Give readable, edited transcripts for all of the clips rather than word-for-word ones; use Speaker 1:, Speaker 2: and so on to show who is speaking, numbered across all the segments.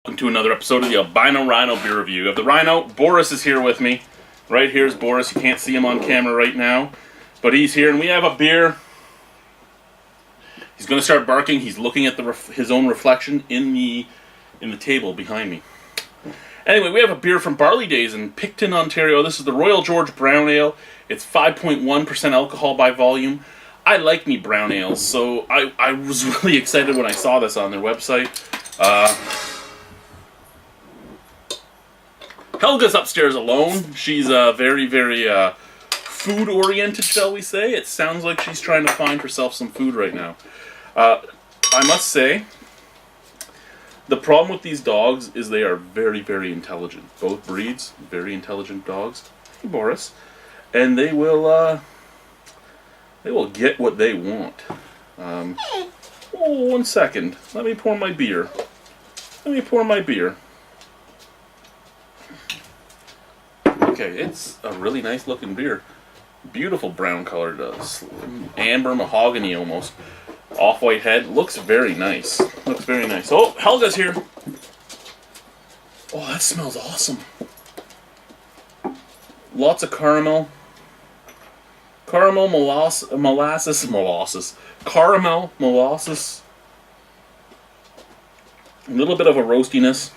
Speaker 1: Welcome to another episode of the Albino Rhino beer review. Of the Rhino, Boris is here with me. Right here's Boris. You can't see him on camera right now, but he's here, and we have a beer. He's going to start barking. He's looking at his own reflection in the table behind me. Anyway, we have a beer from Barley Days in Picton, Ontario. This is the Royal George Brown Ale. It's 5.1% alcohol by volume. I like me brown ales, so I was really excited when I saw this on their website. Helga's upstairs alone. She's very, very food-oriented, shall we say. It sounds like she's trying to find herself some food right now. I must say, the problem with these dogs is they are very, very intelligent. Both breeds, very intelligent dogs. Hey, Boris. And they will get what they want. One second. Let me pour my beer. Okay, it's a really nice looking beer. Beautiful brown color, amber mahogany almost. Off-white head. Looks very nice. Oh, Helga's here. Oh, that smells awesome. Lots of caramel. Caramel, molasses. Caramel, molasses. A little bit of a roastiness.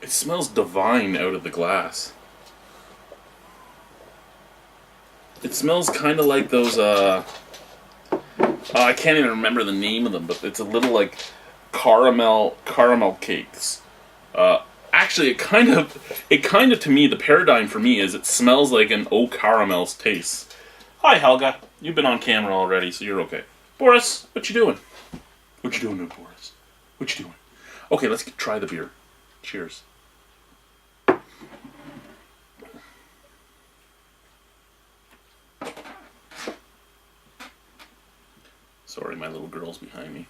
Speaker 1: It smells divine out of the glass. It smells kind of like those, I can't even remember the name of them, but it's a little like caramel cakes. Actually, it kind of to me, the paradigm for me is it smells like an Au Caramel's taste. Hi, Helga. You've been on camera already, so you're okay. Boris, what you doing? What you doing, Boris? What you doing? Okay, let's try the beer. Cheers. Sorry, my little girl's behind me.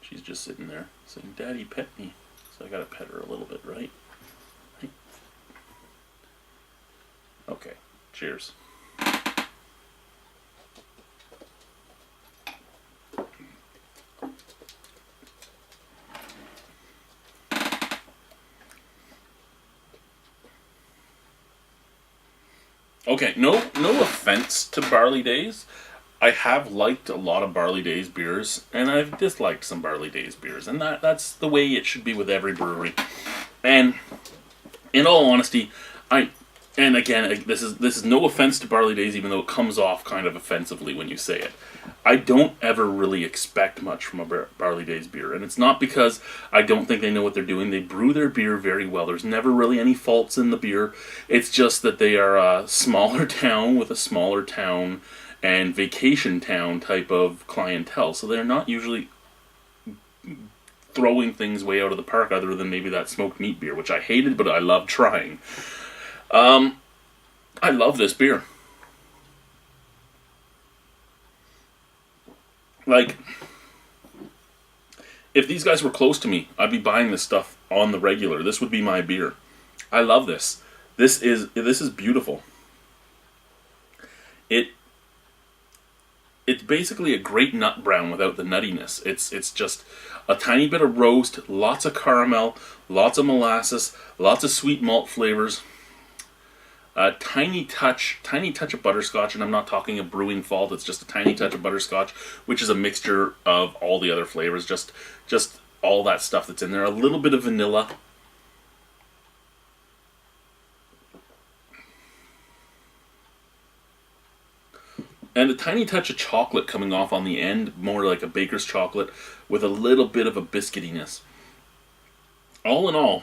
Speaker 1: She's just sitting there saying, "Daddy, pet me." So I gotta pet her a little bit, right? Okay, cheers. Okay, no offense to Barley Days. I have liked a lot of Barley Days beers, and I've disliked some Barley Days beers, and that's the way it should be with every brewery. And in all honesty, this is no offense to Barley Days, even though it comes off kind of offensively when you say it. I don't ever really expect much from a Barley Days beer, and it's not because I don't think they know what they're doing. They brew their beer very well. There's never really any faults in the beer. It's just that they are a smaller town with a smaller town and vacation town type of clientele, so they're not usually throwing things way out of the park other than maybe that smoked meat beer, which I hated, but I love trying. I love this beer. Like, if these guys were close to me, I'd be buying this stuff on the regular. This would be my beer. I love this. This is beautiful. It's basically a great nut brown without the nuttiness. It's just a tiny bit of roast, lots of caramel, lots of molasses, lots of sweet malt flavors. A tiny touch of butterscotch, and I'm not talking a brewing fault. It's just a tiny touch of butterscotch, which is a mixture of all the other flavors, just all that stuff that's in there. A little bit of vanilla. And a tiny touch of chocolate coming off on the end, more like a baker's chocolate, with a little bit of a biscuitiness. All in all,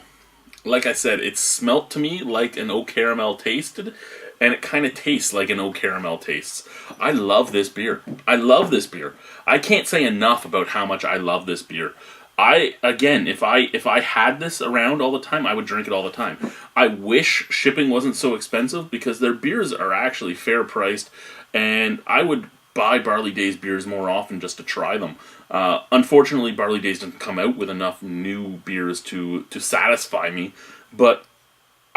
Speaker 1: like I said, it smelt to me like an Au Caramel tasted, and it kind of tastes like an Au Caramel tastes. I love this beer. I can't say enough about how much I love this beer. If I had this around all the time, I would drink it all the time. I wish shipping wasn't so expensive, because their beers are actually fair priced, and I would buy Barley Days beers more often just to try them. Unfortunately, Barley Days doesn't come out with enough new beers to satisfy me, but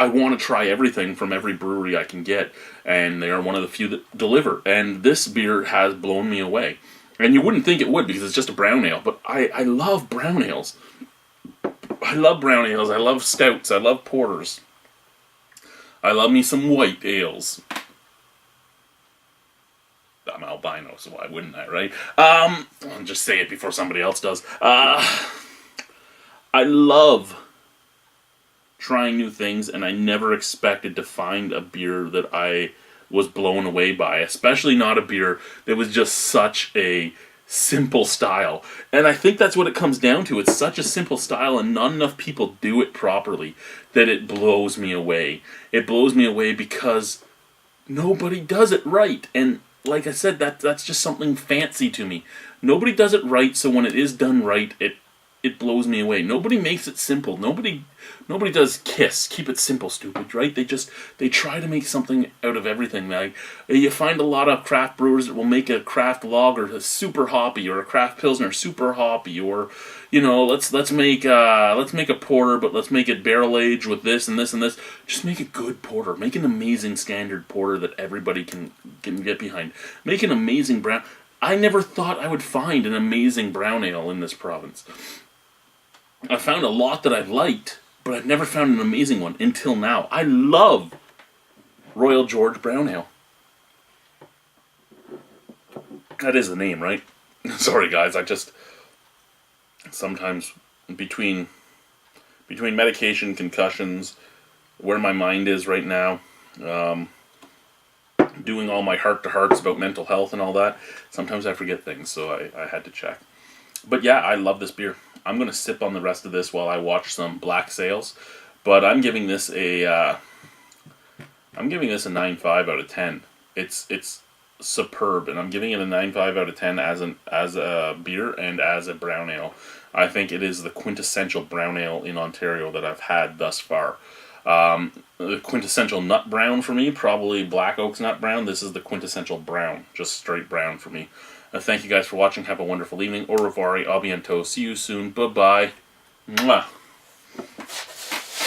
Speaker 1: I want to try everything from every brewery I can get, and they are one of the few that deliver. And this beer has blown me away. And you wouldn't think it would because it's just a brown ale, but I love brown ales. I love brown ales. I love stouts. I love porters. I love me some white ales. I'm albino, so why wouldn't I, right? I'll just say it before somebody else does. I love trying new things, and I never expected to find a beer that I was blown away by, especially not a beer that was just such a simple style. And I think that's what it comes down to. It's such a simple style, and not enough people do it properly, that it blows me away. It blows me away because nobody does it right. And like I said, that's just something fancy to me. Nobody does it right, so when it is done right, it blows me away. Nobody makes it simple. Nobody does KISS. Keep it simple, stupid, right? They try to make something out of everything. Like, you find a lot of craft brewers that will make a craft lager super hoppy, or a craft pilsner super hoppy, or let's make a porter, but let's make it barrel aged with this and this and this. Just make a good porter. Make an amazing standard porter that everybody can get behind. Make an amazing brown. I never thought I would find an amazing brown ale in this province. I found a lot that I liked, but I've never found an amazing one until now. I love Royal George Brown Ale. That is the name, right? Sorry, guys. I just sometimes between medication, concussions, where my mind is right now, doing all my heart-to-hearts about mental health and all that, sometimes I forget things, so I had to check. But yeah, I love this beer. I'm going to sip on the rest of this while I watch some Black Sails, but I'm giving this a 9.5 out of 10. It's superb, and I'm giving it a 9.5 out of 10 as a beer and as a brown ale. I think it is the quintessential brown ale in Ontario that I've had thus far. The quintessential nut brown for me, probably Black Oak's nut brown. This is the quintessential brown, just straight brown for me. Thank you guys for watching. Have a wonderful evening. Au revoir, a bientôt. See you soon. Bye-bye. Mwah.